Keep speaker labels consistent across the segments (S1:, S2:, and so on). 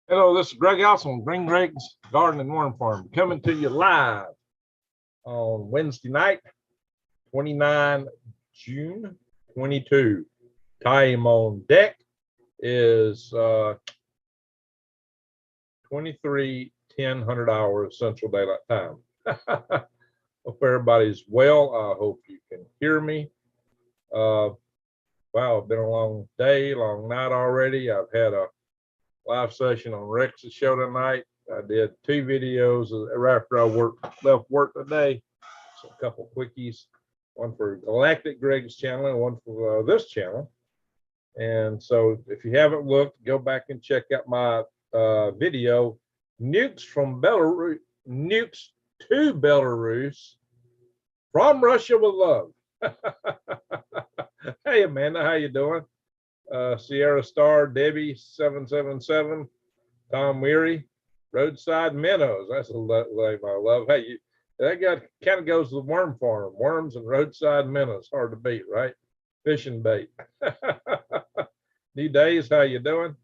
S1: Hello, this is Greg House on Green Greg's Garden and Worm Farm, coming to you live on Wednesday night, 29 June 22. Time on deck is 23:10 hours Central Daylight Time. Hope everybody's well. I hope you can hear me. Wow, it's been a long day, long night already. I've had a live session on Rex's show tonight. I did 2 videos right after I left work today. So a couple quickies, one for Galactic Greg's channel and one for this channel. And so if you haven't looked, go back and check out my video, Nukes to Belarus from Russia with Love. Hey Amanda, how you doing? Sierra Star, Debbie 777, Tom Weary, Roadside Minnows. That's a name I love. Hey, that guy kind of goes to the worm farm. Worms and roadside minnows, hard to beat, right? Fishing bait. New Days, how you doing?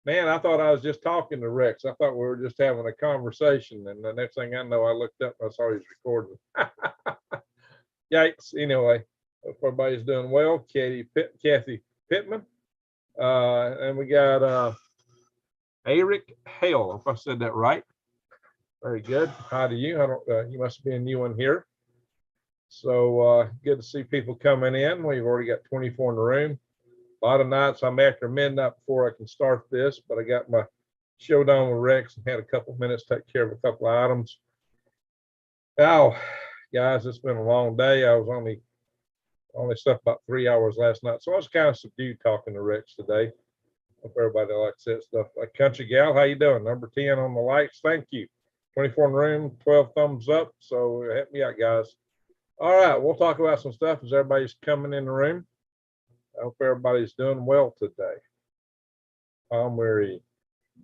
S1: Man, I thought I was just talking to Rex. I thought we were just having a conversation, and the next thing I know, I looked up and I saw he was recording. Yikes. Anyway, hope everybody's doing well. Kathy Pittman. And we got Eric Hale, if I said that right. Very good. Hi to you. I don't. You must be a new one here. So good to see people coming in. We've already got 24 in the room. A lot of nights I'm after midnight before I can start this, but I got my showdown with Rex and had a couple minutes to take care of a couple of items. Now, guys, it's been a long day. I was only slept about 3 hours last night, so I was kind of subdued talking to Rex today. Hope everybody likes that stuff. Like Country Gal, how you doing? Number 10 on the likes, thank you. 24 in the room, 12 thumbs up, so help me out, guys. All right, we'll talk about some stuff as everybody's coming in the room. I hope everybody's doing well today. Tom Weary,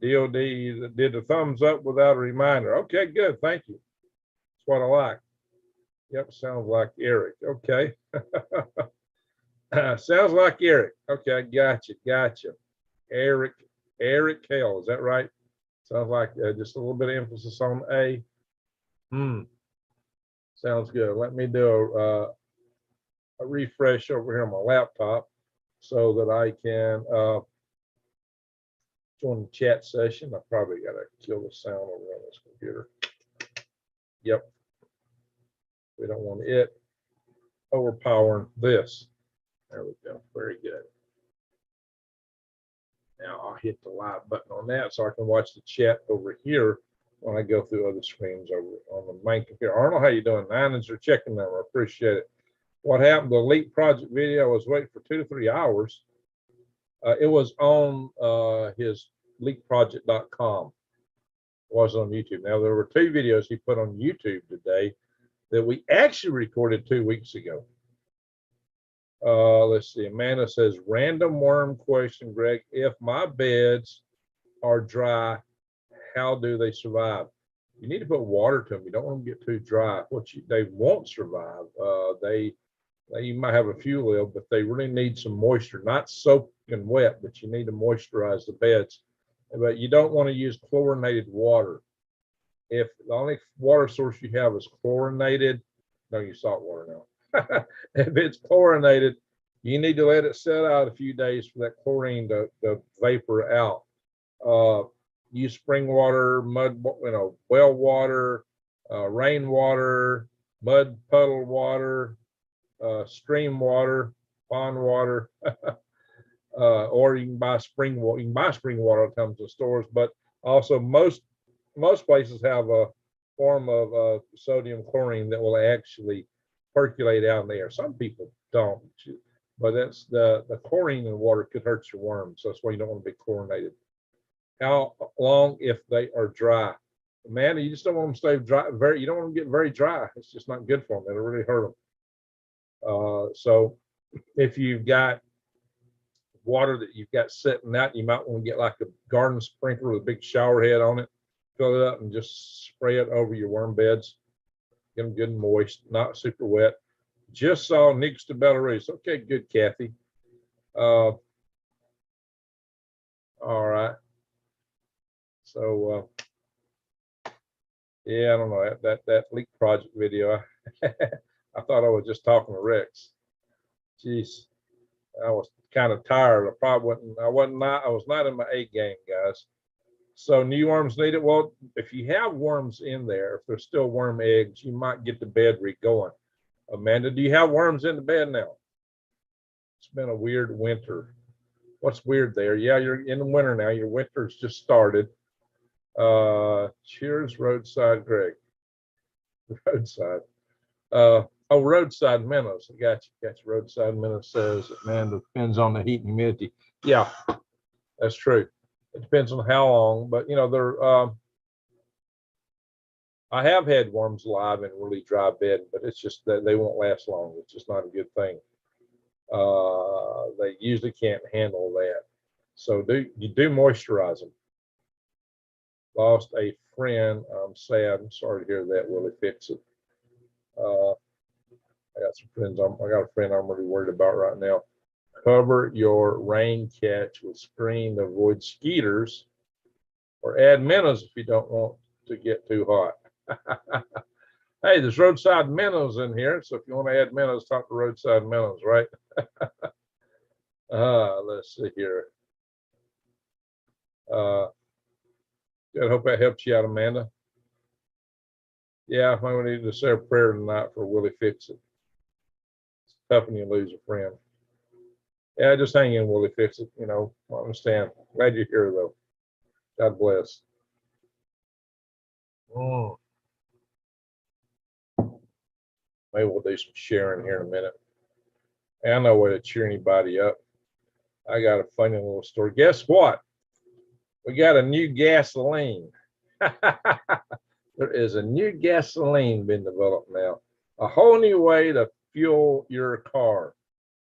S1: DOD did the thumbs up without a reminder. Okay, good, thank you. That's what I like. Yep, sounds like Eric. Okay. Sounds like Eric. Okay, gotcha. Eric Hale, is that right? Sounds like just a little bit of emphasis on A. Sounds good. Let me do a refresh over here on my laptop so that I can join the chat session. I probably got to kill the sound over on this computer. Yep. We don't want it overpowering this. There we go. Very good. Now I'll hit the live button on that so I can watch the chat over here when I go through other screens over on the main computer. Arnold, how you doing? 9 is your checking number. I appreciate it. What happened to the Elite Project video? I was waiting for 2 to 3 hours. It was on his leakproject.com. It wasn't on YouTube. Now there were 2 videos he put on YouTube today that we actually recorded 2 weeks ago. Let's see. Amanda says, random worm question, Greg. If my beds are dry, how do they survive? You need to put water to them. You don't want them to get too dry. They won't survive. You might have a few live, but they really need some moisture, not soaking wet, but you need to moisturize the beds. But you don't want to use chlorinated water. If the only water source you have is chlorinated, no, use salt water now. If it's chlorinated, you need to let it set out a few days for that chlorine to vapor out. Use spring water, mud, well water, rainwater, mud puddle water, stream water, pond water, or you can buy spring water. You can buy spring water that comes in stores, but also most places have a form of sodium chlorine that will actually percolate out in the air. Some people don't, but that's the chlorine in water could hurt your worms. So that's why you don't want to be chlorinated. How long if they are dry? Man, you just don't want them to stay dry. You don't want them to get very dry. It's just not good for them. It'll really hurt them. So if you've got water that you've got sitting out, you might want to get like a garden sprinkler with a big shower head on it, fill it up and just spray it over your worm beds. Get them good and moist, not super wet. Just saw Nukes to Belarus. Okay, good, Kathy. All right. So yeah, I don't know that leak project video. I thought I was just talking to Rex. Jeez, I was kind of tired. I was not in my A game, guys. So new worms needed. Well, if you have worms in there, if there's still worm eggs, you might get the bed re-going. Amanda, do you have worms in the bed now? It's been a weird winter. What's weird there? Yeah, you're in the winter now. Your winter's just started. Cheers, roadside Greg. Roadside. Oh, roadside minnows. I got you. Got you. Roadside minnows says, man, depends on the heat and humidity. Yeah, that's true. It depends on how long, but you know, they're. I have had worms live in really dry bed, but it's just that they won't last long. It's just not a good thing. They usually can't handle that. So you do moisturize them. Lost a friend. I'm sad. I'm sorry to hear that. Will it fix it? I got some friends. I got a friend I'm really worried about right now. Cover your rain catch with screen to avoid skeeters, or add minnows if you don't want to get too hot. Hey, there's roadside minnows in here, so if you want to add minnows, talk to roadside minnows, right? Let's see here. I hope that helps you out, Amanda. Yeah, I think we need to say a prayer tonight for Willie Fix It. It's tough when you lose a friend. Yeah, just hang in, Willie Fix It. You know, I understand. Glad you're here, though. God bless. Maybe we'll do some sharing here in a minute. And I know way to cheer anybody up. I got a funny little story. Guess what? We got a new gasoline. There is a new gasoline being developed now. A whole new way to fuel your car,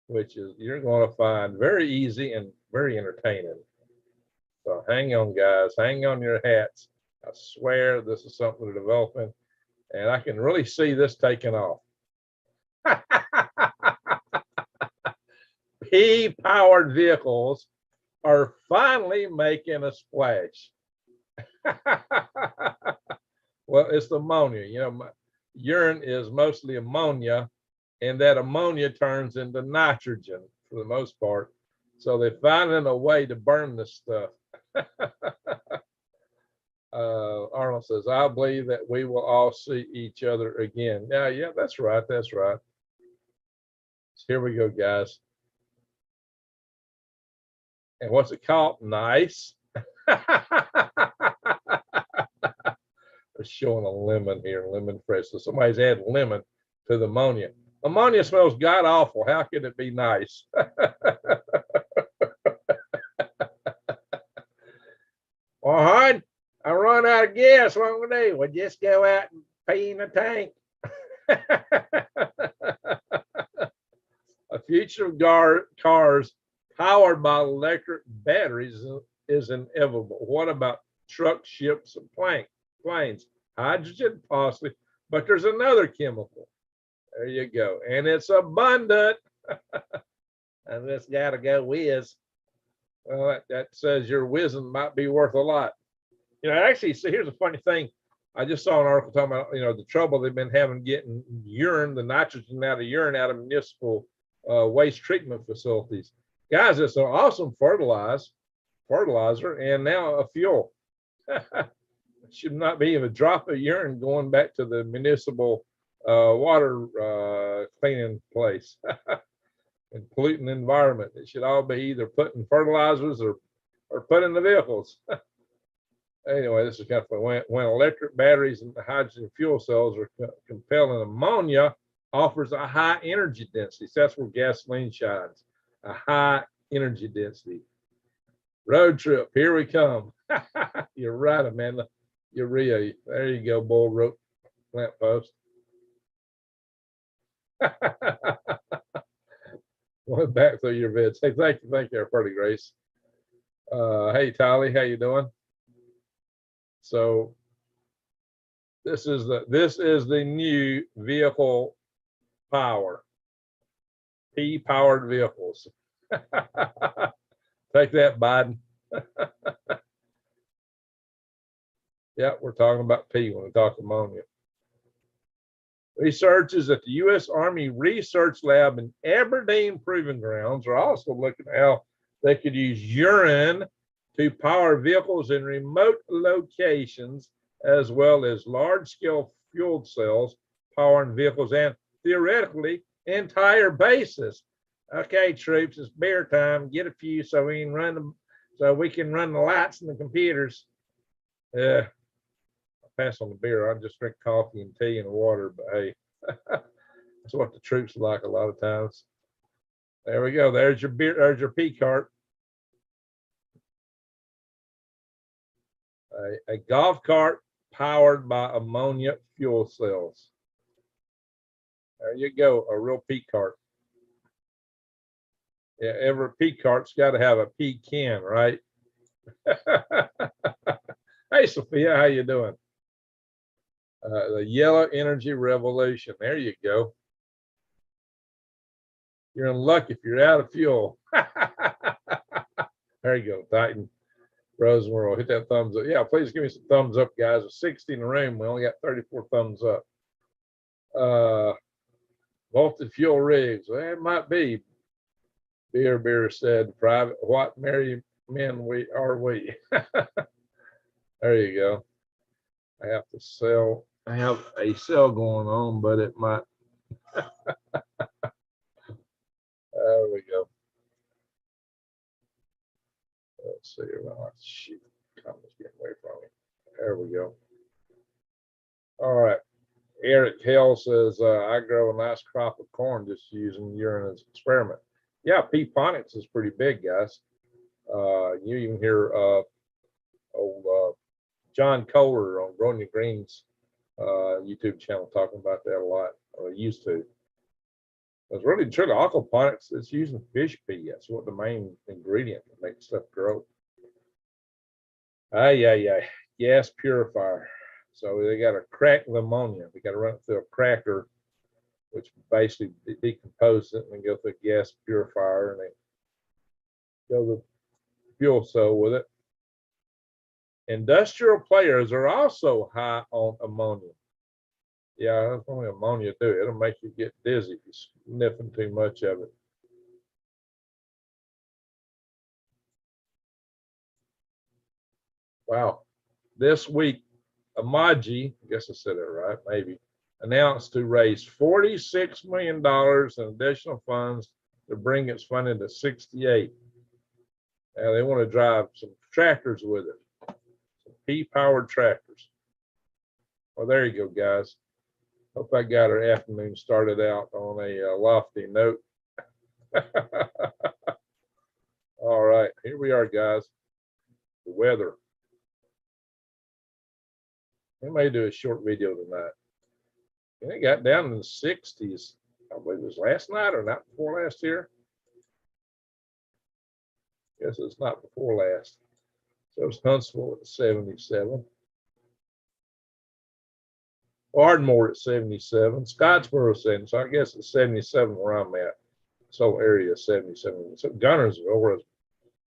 S1: which is you're going to find very easy and very entertaining. So hang on, guys. Hang on your hats. I swear this is something they're developing, and I can really see this taking off. P-powered vehicles are finally making a splash. Well, it's ammonia. You know, urine is mostly ammonia, and that ammonia turns into nitrogen for the most part. So they're finding a way to burn this stuff. Arnold says, I believe that we will all see each other again. Yeah, that's right. That's right. So here we go, guys. And what's it called? Nice. They're showing a lemon here, lemon fresh. So somebody's added lemon to the ammonia. Ammonia smells god awful. How could it be nice? All right, I run out of gas. What we do? We just go out and pee in the tank. A future of cars powered by electric batteries is inevitable. What about trucks, ships, and planes? Hydrogen, possibly, but there's another chemical. There you go. And it's abundant. And it's got to go whiz. Well, that says your whizzing might be worth a lot. You know, actually, so here's a funny thing. I just saw an article talking about, you know, the trouble they've been having getting urine, the nitrogen out of urine out of municipal waste treatment facilities. Guys, it's an awesome fertilizer and now a fuel. Should not be even a drop of urine going back to the municipal water cleaning place and polluting the environment. It should all be either put in fertilizers or put in the vehicles. Anyway, this is kind of fun. When electric batteries and hydrogen fuel cells are compelling, ammonia offers a high energy density. So that's where gasoline shines, a high energy density. Road trip, here we come. You're right, Amanda. Urea. There you go, bull rope lamp post. Went back through your vids. Hey, thank you, our party Grace. Hey, Tolly, how you doing? So this is the new vehicle power. P-powered vehicles. Take that, Biden. Yeah, we're talking about P when we talk ammonia. Researchers at the U.S. Army Research Lab in Aberdeen Proving Grounds are also looking at how they could use urine to power vehicles in remote locations, as well as large-scale fuel cells powering vehicles and theoretically entire bases. Okay, troops, it's beer time. Get a few so we can run them, so we can run the lights and the computers. Yeah, pass on the beer. I just drink coffee and tea and water, but hey, that's what the troops like a lot of times. There we go. There's your beer. There's your P cart. A golf cart powered by ammonia fuel cells. There you go. A real P cart. Yeah, every P cart's got to have a P can, right? Hey, Sophia, how you doing? The yellow energy revolution. There you go. You're in luck if you're out of fuel. There you go, Titan. Rosenworld, hit that thumbs up. Yeah, please give me some thumbs up, guys. There's 60 in the room. We only got 34 thumbs up. Multi-fuel rigs. Well, it might be. Beer said, private, what merry men we are we. There you go. I have to sell. I have a sale going on, but it might. There we go. Let's see. Oh, shoot. Comments getting away from me. There we go. All right. Eric Hale says, I grow a nice crop of corn just using urine as an experiment. Yeah, P-ponics is pretty big, guys. You even hear John Kohler on Growing Your Greens YouTube channel talking about that a lot, or used to. It's really true. Aquaponics, it's using fish pee. That's what the main ingredient to make stuff grow. Yeah. Gas purifier. So they got to crack the ammonia. We got to run it through a cracker, which basically decomposes it and then go through a gas purifier and they go the fuel cell with it. Industrial players are also high on ammonia. Yeah, that's only ammonia too. It'll make you get dizzy if you're sniffing too much of it. Wow. This week, Amaji, I guess I said it right, maybe, announced to raise $46 million in additional funds to bring its funding to 68. Now they want to drive some tractors with it, some P-powered tractors. Well, there you go, guys. Hope I got our afternoon started out on a lofty note. All right, here we are, guys. The weather. We may do a short video tonight. And it got down in the 60s. I believe it was last night or not before last year. Guess it's not before last. So it's Huntsville at 77. Ardmore at 77. Scottsboro 70. So I guess it's 77 where I'm at. This whole area is 77. So Gunnersville was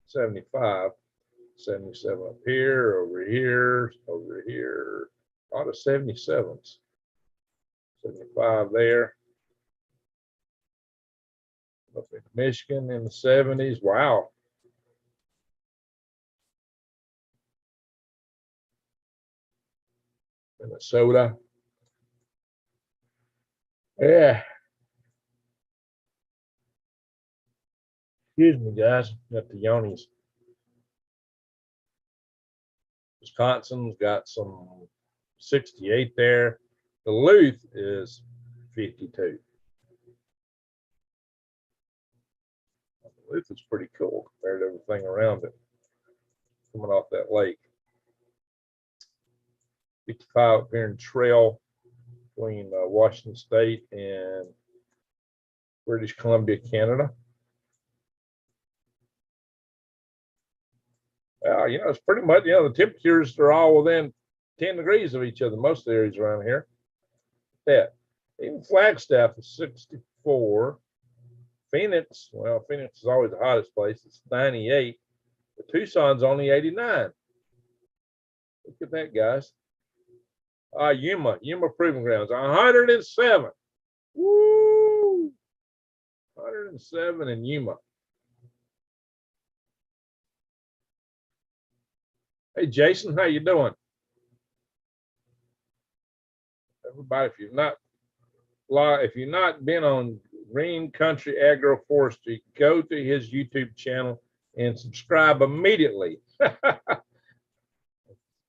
S1: 75. 77 up here, over here, over here. A lot of 77s. 75 there. Up in Michigan in the 70s. Wow. Minnesota. Yeah. Excuse me, guys. Got the yonies. Wisconsin's got some 68 there. Duluth is 52. Duluth is pretty cool compared to everything around it coming off that lake. 55 up here in Trail between Washington State and British Columbia, Canada. It's pretty much, the temperatures are all within 10 degrees of each other, most of the areas around here. That. Even Flagstaff is 64. Phoenix, well, Phoenix is always the hottest place. It's 98. But Tucson's only 89. Look at that, guys. Yuma Proving Grounds, 107. Woo! 107 in Yuma. Hey, Jason, how you doing? Everybody, if you've not been on Green Country Agroforestry, go to his YouTube channel and subscribe immediately.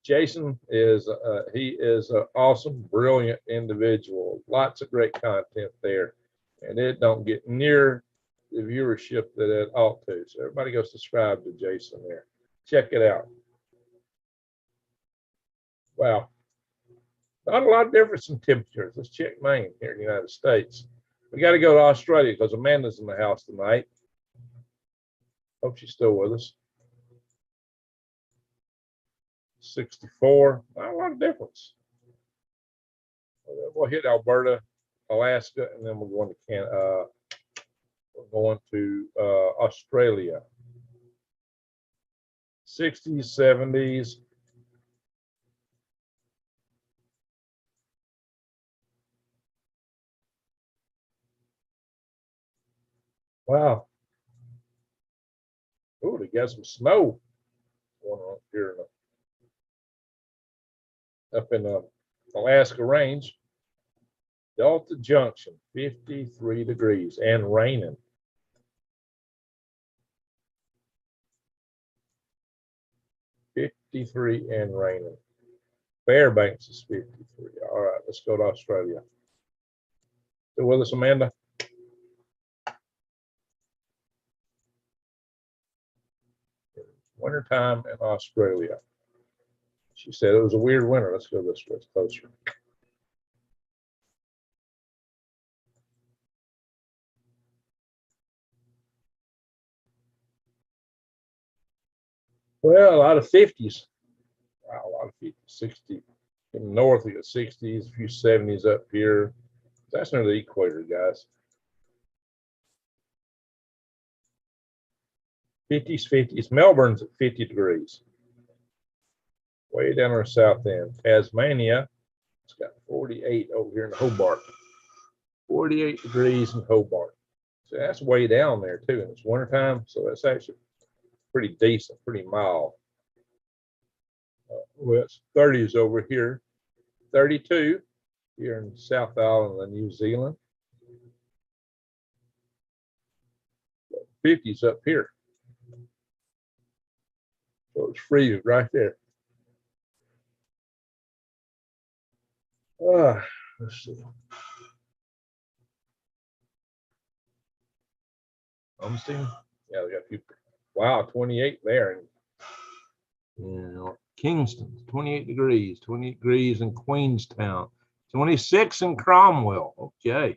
S1: Jason is he is an awesome, brilliant individual. Lots of great content there, and it don't get near the viewership that it ought to. So everybody go subscribe to Jason there. Check it out. Wow, not a lot of difference in temperatures. Let's check Maine here in the United States. We got to go to Australia because Amanda's in the house tonight. Hope she's still with us. 64, not a lot of difference. We'll hit Alberta, Alaska, and then we're going to Australia. 60s, 70s. Wow. Oh, they got some snow going on here up in the Alaska range. Delta Junction, 53 degrees and raining. 53 and raining. Fairbanks is 53. All right, let's go to Australia. Still with us, Amanda? Wintertime in Australia. She said it was a weird winter. Let's go this way. It's closer. Well, a lot of 50s. Wow, a lot of 50s, 60. In the north, we got 60s, a few 70s up here. That's near the equator, guys. 50s, 50s. Melbourne's at 50 degrees. Way down our south end. Tasmania, it's got 48 over here in Hobart. 48 degrees in Hobart. So that's way down there too. And it's wintertime, so that's actually pretty decent, pretty mild. Well, it's 30s over here. 32 here in South Island of New Zealand. 50s up here. So it's freezing right there. Let's see. Homestead? Yeah, we got people. Wow, 28 there. Kingston, 28 degrees, 28 degrees in Queenstown, 26 in Cromwell. Okay.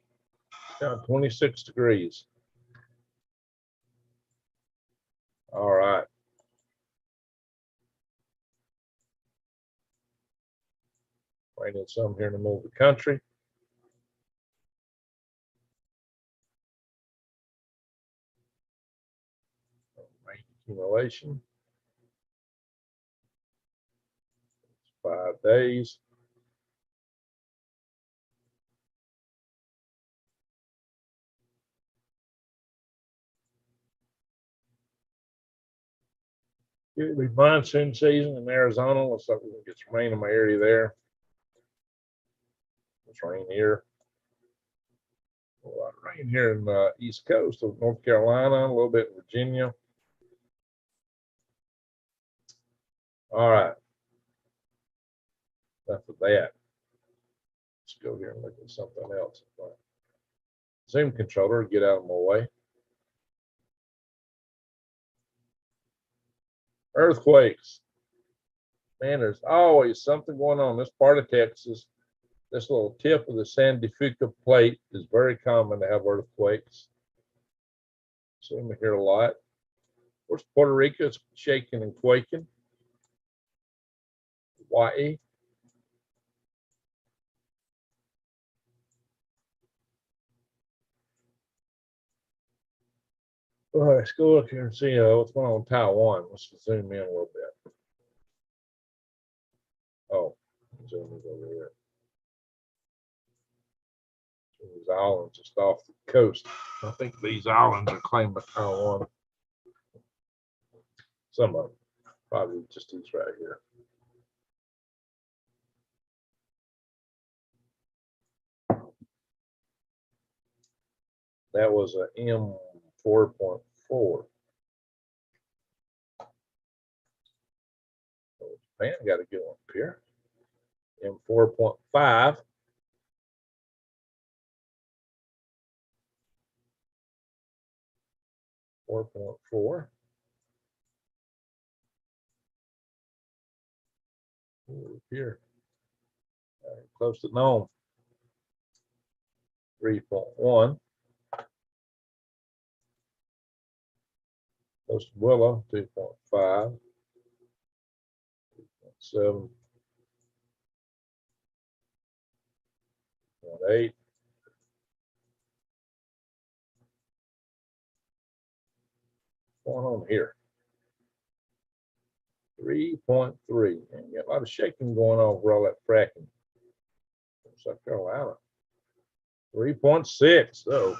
S1: Down 26 degrees. All right. Raining some here in the middle of the country. Rain accumulation. 5 days. It'll be monsoon season in Arizona. Looks like we're gonna get some rain in my area there. It's rain here. A lot of rain here in the East Coast of North Carolina, a little bit in Virginia. All right. Enough of that. Let's go here and look at something else. Zoom controller, get out of my way. Earthquakes. Man, there's always something going on. This part of Texas, this little tip of the San Diego plate is very common to have earthquakes. See them here a lot. Of course, Puerto Rico is shaking and quaking. Hawaii. All right, let's go look here and see what's going on in Taiwan. Let's zoom in a little bit. Oh, zoom is over there. These islands just off the coast. I think these islands are claimed by Taiwan. Some of them, probably just these right here. That was a M4.4. Man, got a good one up here. M4.5. 4.4. Here. Close to Nome. 3.1. Close to Willow. 2.5. 2.7. 0.8. What's going on here? 3.3. And got a lot of shaking going on for all that fracking. South Carolina. 3.6. So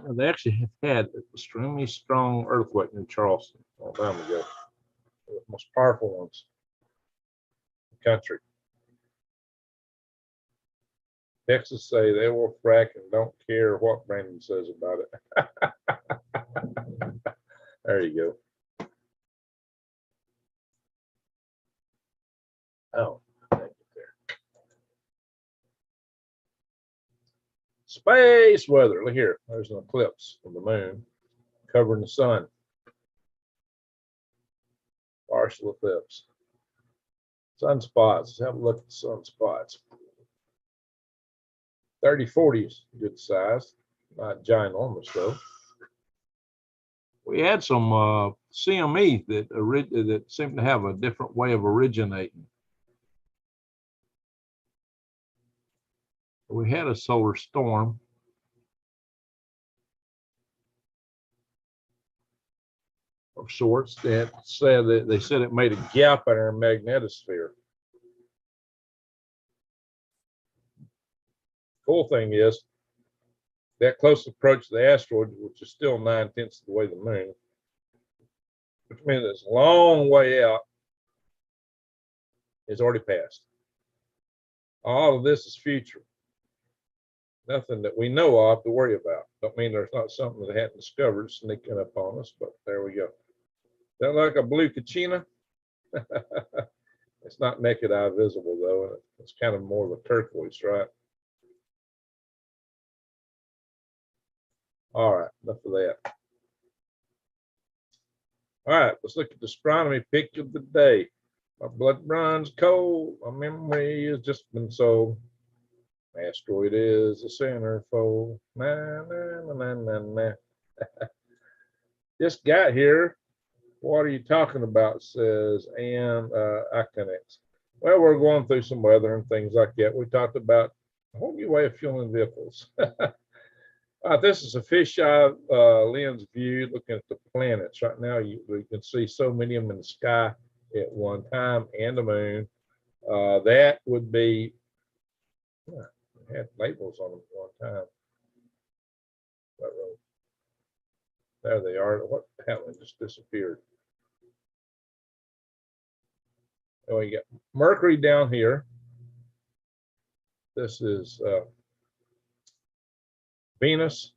S1: they actually have had an extremely strong earthquake in Charleston a long time ago. The most powerful ones in the country. Texas say they will frack and don't care what Brandon says about it. There you go. Oh, thank you there. Space weather. Look here. There's an eclipse of the moon covering the sun. Partial eclipse. Sunspots. Let's have a look at the sunspots. 30-40 is good size. Not ginormous though. We had some CME that seemed to have a different way of originating. We had a solar storm. Of sorts that said that they said it made a gap in our magnetosphere. Cool thing is that close approach to the asteroid, which is still 9/10 of the way to the moon, which means it's a long way out, is already passed. All of this is future. Nothing that we know of to worry about. Don't mean there's not something that they hadn't discovered sneaking up on us, but there we go. That like a blue Kachina? It's not naked eye visible though. It's kind of more of a turquoise, right? All right, enough of that. All right, let's look at the astronomy picture of the day. My blood runs cold. My memory has just been sold. Asteroid is a centerfold. Nah, nah, nah, nah, nah. Just got here. What are you talking about? Says and Iconix. Well, we're going through some weather and things like that. We talked about a whole new way of fueling vehicles. This is a fisheye lens view looking at the planets. Right now, we can see so many of them in the sky at one time, and the moon. That would be, had labels on them at one time. There they are. What happened? Just disappeared. Oh, you got Mercury down here. This is Venus,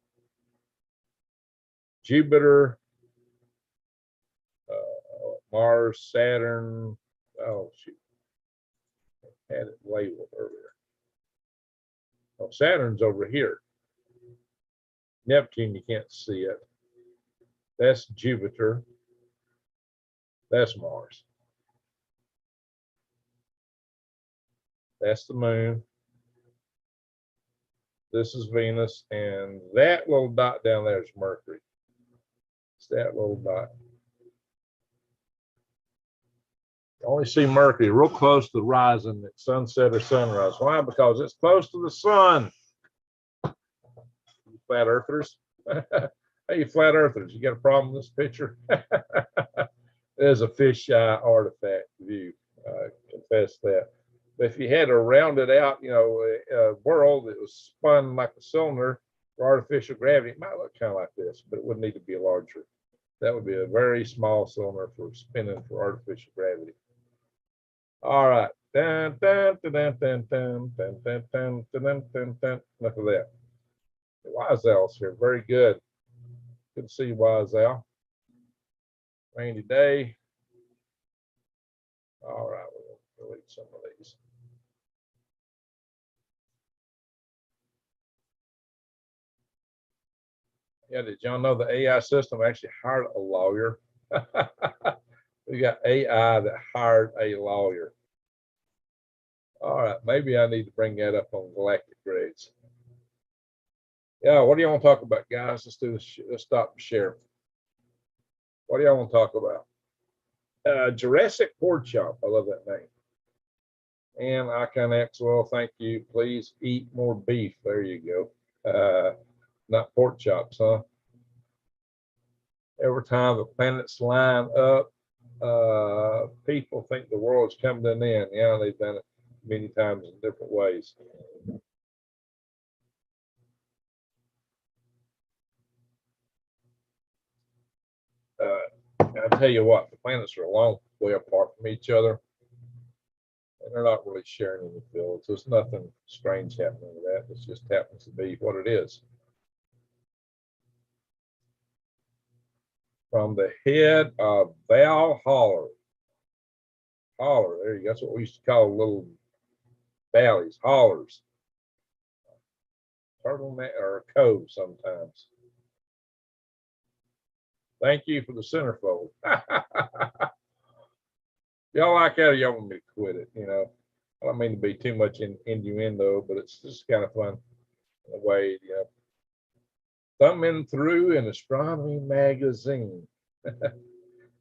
S1: Jupiter, Mars, Saturn. Oh, shoot. I had it labeled earlier. Oh, Saturn's over here. Neptune, you can't see it. That's Jupiter. That's Mars. That's the moon. This is Venus, and that little dot down there is Mercury. It's that little dot. You only see Mercury real close to the horizon at sunset or sunrise. Why? Because it's close to the sun. You flat earthers. Hey, you flat earthers, you got a problem with this picture? It is a fisheye artifact view. I confess that. But if you had a rounded out, world that was spun like a cylinder for artificial gravity, it might look kind of like this, but it would need to be larger. That would be a very small cylinder for spinning for artificial gravity. All right. Dun, dun, dun, dun, dun, dun, dun, dun, dun, dun, dun, dun. Enough of that. Wise Al's here. Very good. Good to see you, Wise Al. Rainy day. All right. We'll delete some of these. Yeah, did y'all know the AI system actually hired a lawyer? We got AI that hired a lawyer. All right, maybe I need to bring that up on Galactic Grades. Yeah, what do you want to talk about, guys? Let's do this. Let's stop and share. What do y'all want to talk about? Jurassic Pork Chop. I love that name. And Icon X, well, thank you. Please eat more beef. There you go. Not pork chops, huh? Every time the planets line up, people think the world's coming to an end. Yeah, they've done it many times in different ways. I tell you what, the planets are a long way apart from each other, and they're not really sharing any fields. There's nothing strange happening with that. It just happens to be what it is. From the head of Valhalla. Holler, there you go. That's what we used to call little valleys, hollers. Turtleneck or a cove sometimes. Thank you for the centerfold. Y'all like that or y'all want me to quit it? I don't mean to be too much in innuendo, but it's just kind of fun in a way, thumbing through an astronomy magazine.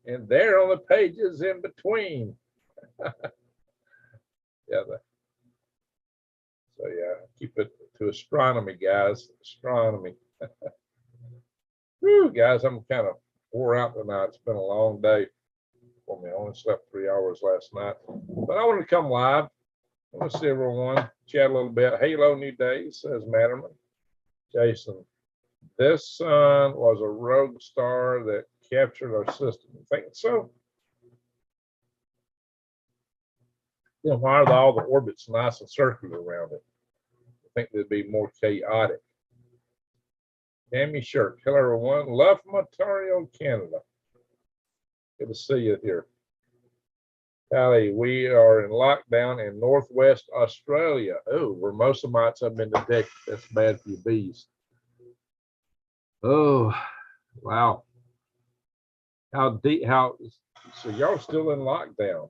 S1: And there on the pages in between. Yeah. So yeah, keep it to astronomy, guys. Astronomy. Whew, guys, I'm kind of wore out tonight. It's been a long day for me. I only slept 3 hours last night, but I wanted to come live. I want to see everyone, chat a little bit. Halo New Days, says Matterman. Jason, this sun was a rogue star that captured our system. You think so? Then why are all the orbits nice and circular around it? I think they'd be more chaotic. Tammy Shirk, hello everyone. Love from Ontario, Canada. Good to see you here. Callie, we are in lockdown in Northwest Australia. Oh, where most of mites have been detected. That's bad for your bees. Oh, wow. How deep, so y'all still in lockdown?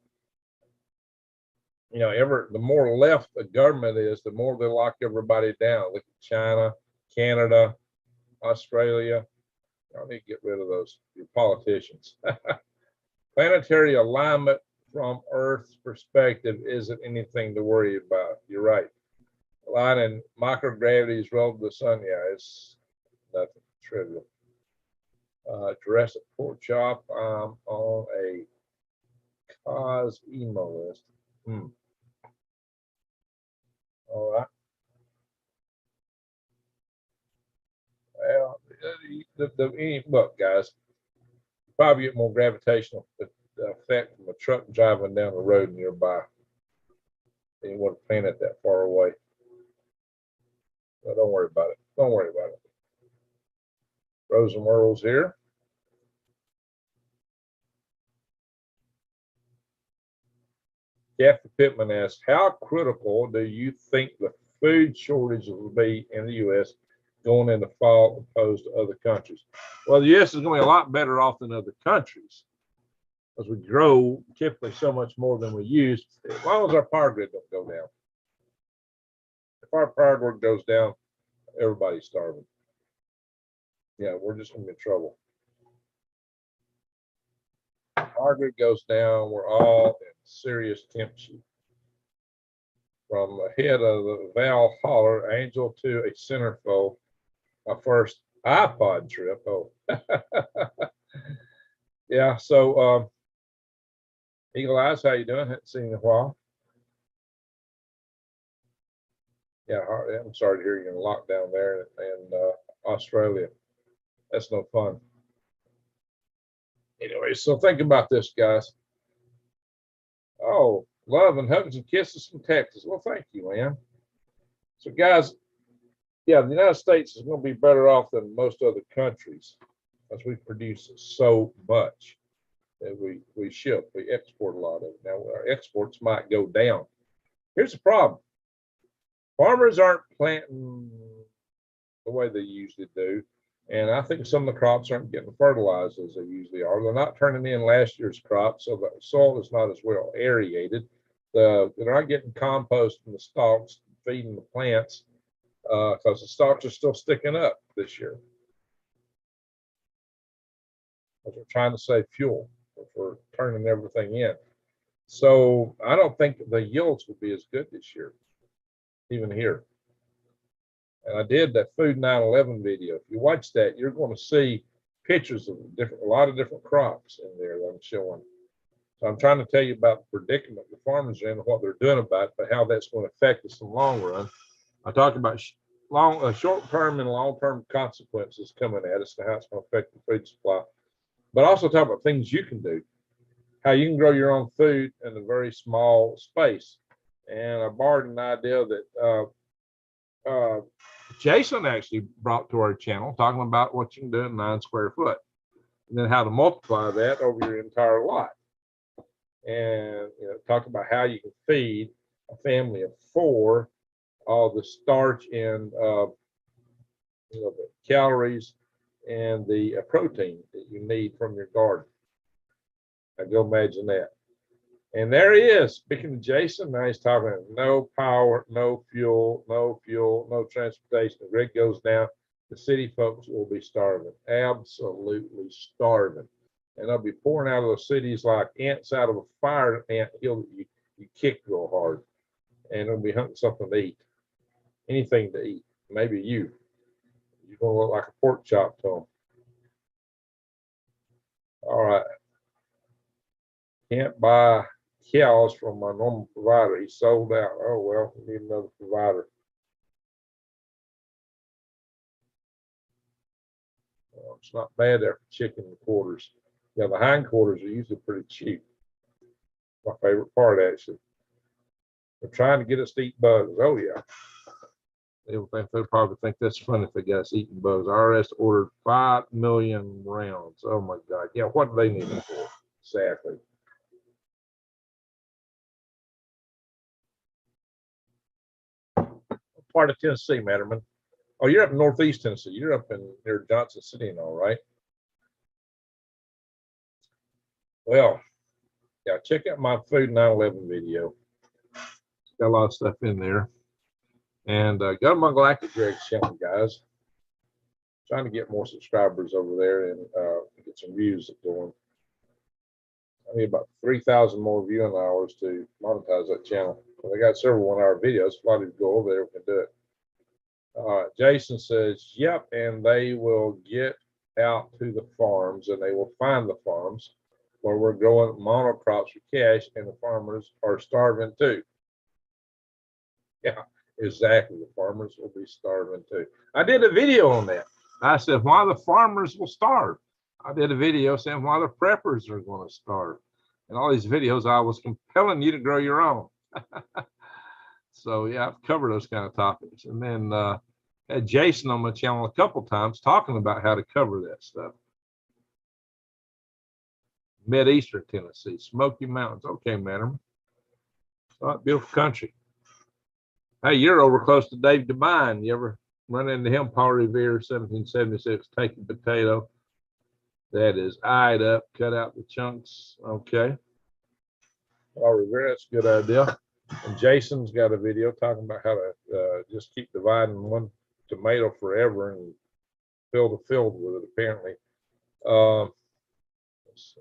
S1: The more left the government is, the more they lock everybody down. Look at China, Canada, Australia. Y'all need to get rid of those, your politicians. Planetary alignment from Earth's perspective isn't anything to worry about. You're right. Aligning microgravity is relative to the sun. Yeah, it's nothing trivial. Jurassic Pork Chop, I'm on a cause emo list. All right. Well, look, guys, you probably get more gravitational effect from a truck driving down the road nearby than you want a planet that far away. But don't worry about it. Don't worry about it. Rose and Whirls here. Kathy Pittman asks, how critical do you think the food shortages will be in the U.S. going into fall opposed to other countries? Well, the U.S. is going to be a lot better off than other countries because we grow typically so much more than we use, as long as our power grid don't go down. If our power grid goes down, everybody's starving. Yeah, we're just going to be in trouble. Power grid goes down, we're all in serious temp sheet. From the head of the Valhalla Angel to a centerfold, my first iPod trip. Oh, yeah. So, Eagle Eyes, how you doing? Haven't seen you in a while. Yeah, I'm sorry to hear you're in lockdown there in Australia. That's no fun. Anyway, so think about this, guys. Oh, love and hugs and kisses from Texas. Well, thank you, man. So, guys, yeah, the United States is going to be better off than most other countries as we produce so much that we ship, we export a lot of it. Now, our exports might go down. Here's the problem: farmers aren't planting the way they usually do. And I think some of the crops aren't getting fertilized as they usually are. They're not turning in last year's crop, so the soil is not as well aerated. They're not getting compost from the stalks, feeding the plants, because the stalks are still sticking up this year. Because we're trying to save fuel for turning everything in. So I don't think the yields will be as good this year, even here. And I did that Food 9/11 video. If you watch that, you're going to see pictures of a lot of different crops in there that I'm showing. So I'm trying to tell you about the predicament the farmers are in and what they're doing about it, but how that's going to affect us in the long run. I talk about short-term and long-term consequences coming at us and how it's going to affect the food supply. But also talk about things you can do, how you can grow your own food in a very small space. And I borrowed an idea that Jason actually brought to our channel, talking about what you can do in 9 square foot, and then how to multiply that over your entire lot. And talk about how you can feed a family of 4 all the starch and the calories and the protein that you need from your garden. Now go imagine that. And there he is, speaking to Jason. Now he's talking no power, no fuel, no transportation. The grid goes down. The city folks will be starving, absolutely starving. And they'll be pouring out of the cities like ants out of a fire ant hill that you kick real hard. And they'll be hunting something to eat, anything to eat. Maybe you. You're going to look like a pork chop to them. All right. Can't buy cows from my normal provider. He sold out. Oh, well, we need another provider. It's not bad there for chicken quarters. Yeah, the hindquarters are usually pretty cheap. My favorite part, actually. They're trying to get us to eat bugs. Oh, yeah. They'll probably think that's fun if they got us eating bugs. IRS ordered 5 million rounds. Oh, my God. Yeah, what do they need it for? Exactly. Part of Tennessee, Matterman. Oh, you're up in Northeast Tennessee. You're up in near Johnson City and all, right? Well, yeah, check out my Food 9/11 video. It's got a lot of stuff in there. And go to my Galactic Greg channel, guys. Trying to get more subscribers over there and get some views going. I need about 3,000 more viewing hours to monetize that channel. They got several 1-hour videos. A lot of you go over there and can do it. Jason says, yep, and they will get out to the farms and they will find the farms where we're growing monocrops for cash and the farmers are starving too. Yeah, exactly. The farmers will be starving too. I did a video on that. I said, why the farmers will starve. I did a video saying why the preppers are going to starve. And all these videos, I was compelling you to grow your own. So, yeah, I've covered those kind of topics. And then had Jason on my channel a couple times talking about how to cover that stuff. Mid-Eastern Tennessee, Smoky Mountains. Okay, man. Beautiful country. Hey, you're over close to Dave Devine. You ever run into him? Paul Revere, 1776, take a potato that is eyed up, cut out the chunks. Okay. Paul Revere, that's a good idea. And Jason's got a video talking about how to just keep dividing one tomato forever and fill the field with it, apparently. Let's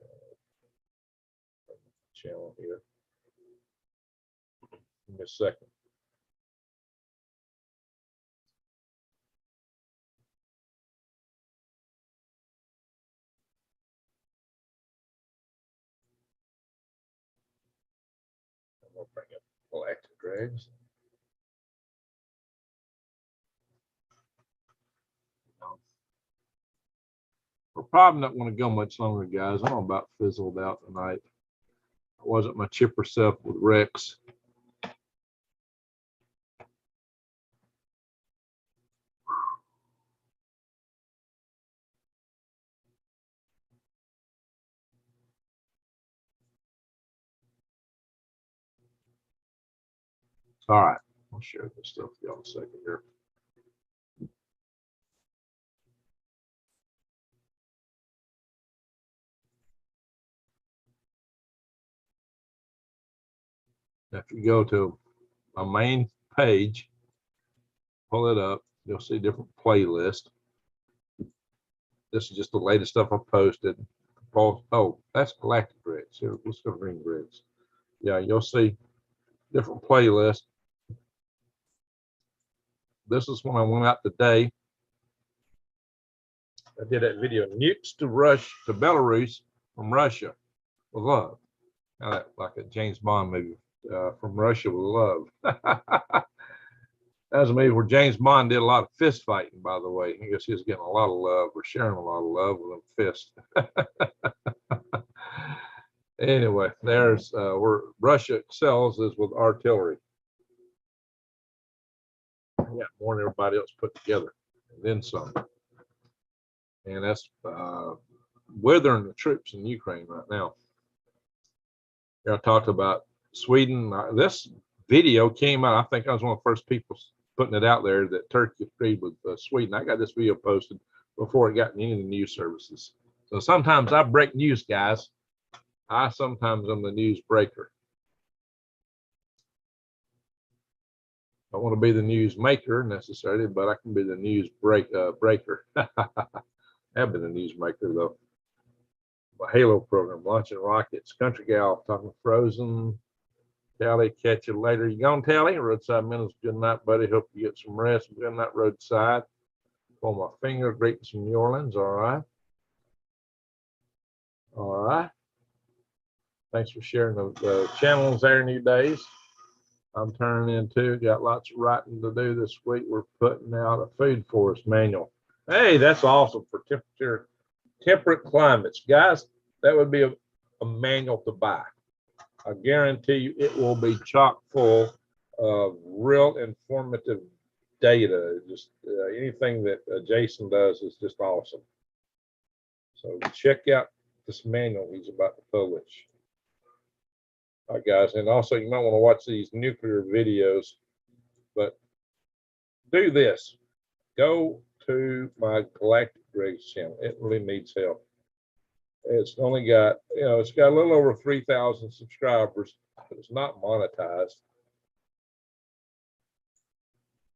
S1: channel here. Give me a second. I'm gonna bring up Galactic Dregs. We're probably not going to go much longer, guys. I'm about fizzled out tonight. I wasn't my chipper self with Rex. All right, I'll share this stuff with y'all in a second here. If you go to my main page, pull it up, you'll see different playlists. This is just the latest stuff I posted. Oh, that's galactic grids. Here, let's go to green grids. Yeah, you'll see different playlists. This is when I went out today. I did that video, nukes to Belarus from Russia with love. Now, like a James Bond movie, from Russia with love. That was a movie where James Bond did a lot of fist fighting, by the way. I guess he was getting a lot of love or sharing a lot of love with them fists. Anyway, there's where Russia excels is with artillery. Yeah, more than everybody else put together, and then some. And that's withering the troops in Ukraine right now. I talked about Sweden. This video came out. I think I was one of the first people putting it out there that Turkey agreed with Sweden. I got this video posted before it got in any of the news services. So sometimes I break news, guys. I sometimes am the news breaker. I don't want to be the news maker necessarily, but I can be the news breaker. I've been a news maker though. My Halo program, launching rockets, country gal, talking Frozen. Tally, catch you later. You gone, Tally? Roadside Minutes, good night, buddy. Hope you get some rest. Good night, roadside. Pull my finger, greetings from New Orleans. All right. All right. Thanks for sharing the channels there, New Days. I'm turning into, got lots of writing to do this week. We're putting out a food forest manual. Hey, that's awesome for temperate climates. Guys, that would be a manual to buy. I guarantee you it will be chock full of real informative data. Just anything that Jason does is just awesome. So check out this manual he's about to publish. All right, guys, and also you might want to watch these nuclear videos, but do this. Go to my Galactic Grace channel. It really needs help. It's only got, it's got a little over 3,000 subscribers, but it's not monetized.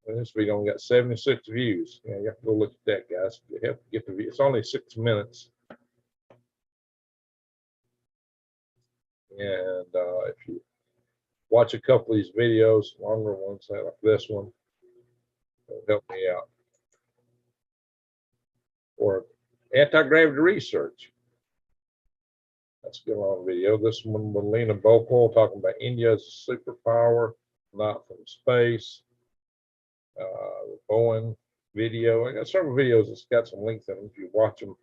S1: And this video only got 76 views. You have to go look at that, guys. You have to get the view. It's only 6 minutes. And if you watch a couple of these videos, longer ones like this one, it'll help me out. Or anti-gravity research. That's a good long video. This one with Lena Bokal talking about India's superpower, not from space. Bowen video. I got several videos that's got some links in them. If you watch them,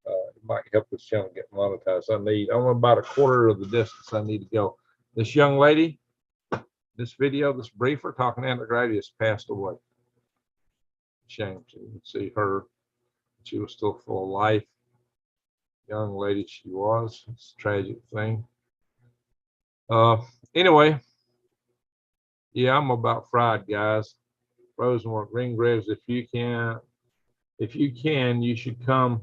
S1: it might help this channel get monetized. I'm about a quarter of the distance I need to go. This young lady, this video, this briefer talking anti-gravity has passed away. Shame. So you can see her. She was still full of life. Young lady she was. It's a tragic thing. Anyway, yeah, I'm about fried, guys. Rosenworth, Green Graves, if you can, you should come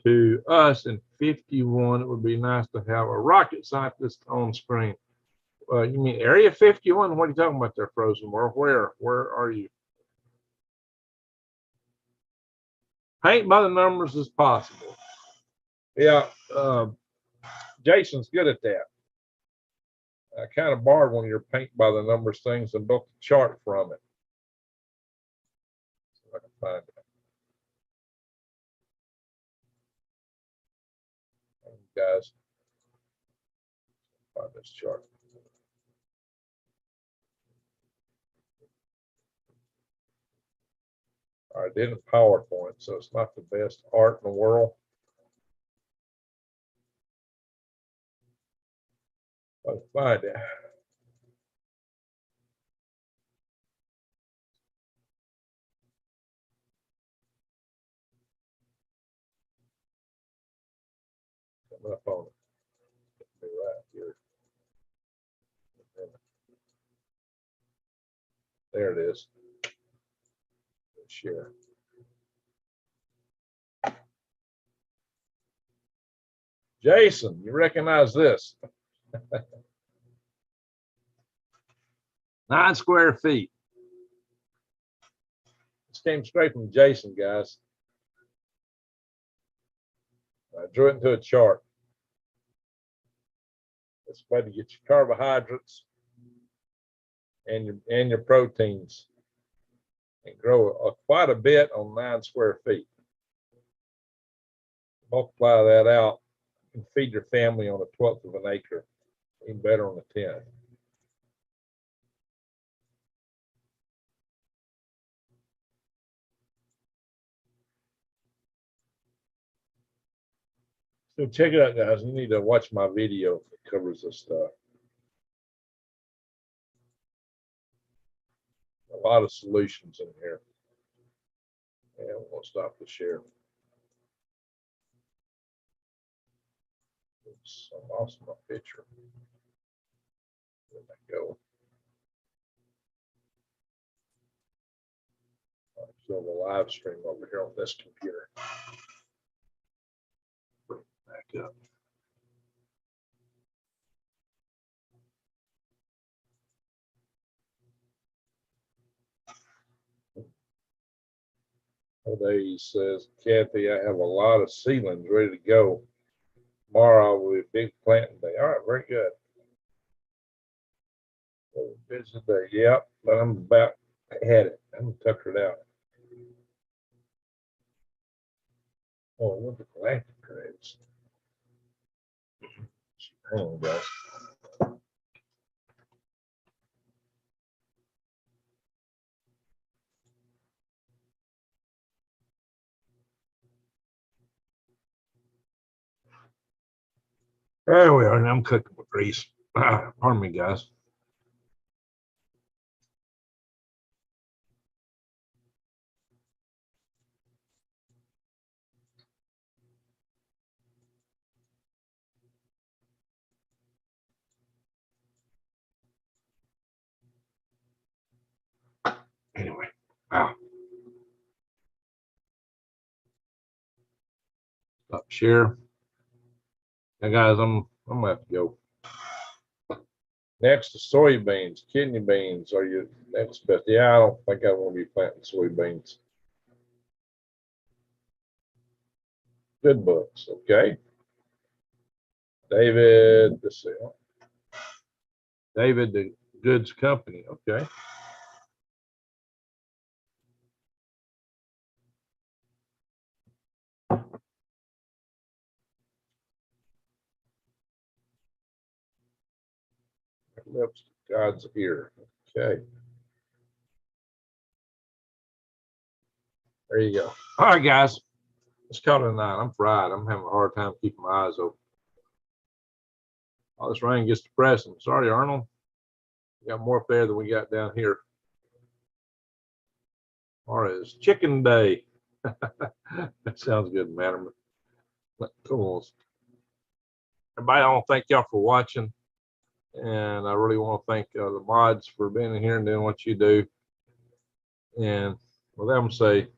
S1: to us in 51. It would be nice to have a rocket scientist on screen. You mean Area 51? What are you talking about there, Rosenworth? Where are you? Paint by the numbers as possible. Yeah, Jason's good at that. I kind of borrowed one of your paint by the numbers things and built a chart from it. See if I can find it. Guys, find this chart. All right, it did in PowerPoint, so it's not the best art in the world. I'll find it. Come up on it. Right here. There it is. Share. Jason, you recognize this? 9 square feet. This came straight from Jason, guys. I drew it into a chart. It's way to get your carbohydrates and your proteins and grow quite a bit on 9 square feet. Multiply that out and feed your family on 1/12 of an acre. Even better on 10th. So check it out, guys. You need to watch my video that covers this stuff. A lot of solutions in here. And we'll stop the share. Oops, I lost my picture. Where'd that go? I'm still the live stream over here on this computer. Back up. There he says, Kathy, I have a lot of seedlings ready to go. Tomorrow will be a big planting day. All right, very good. Busy day. Yep, but I'm about had it. I'm gonna tuck it out. Oh, look at the galactic grades. Hang on, guys. There we are. And I'm cooking with grease. Pardon me, guys. Anyway, wow. Stop share. Now, guys, I'm gonna have to go. Next to soybeans, kidney beans are your next best. Yeah, I don't think I want to be planting soybeans. Good books, okay. David, let's see. David, the Goods Company, okay. Lips to God's ear, okay. There you go. All right, guys. Let's call it a night. I'm fried. I'm having a hard time keeping my eyes open. All this rain gets depressing. Sorry, Arnold. We got more up there than we got down here. Or is chicken day. That sounds good, man. Cool. Everybody, I want to thank y'all for watching. And I really want to thank the mods for being here and doing what you do. And with them say,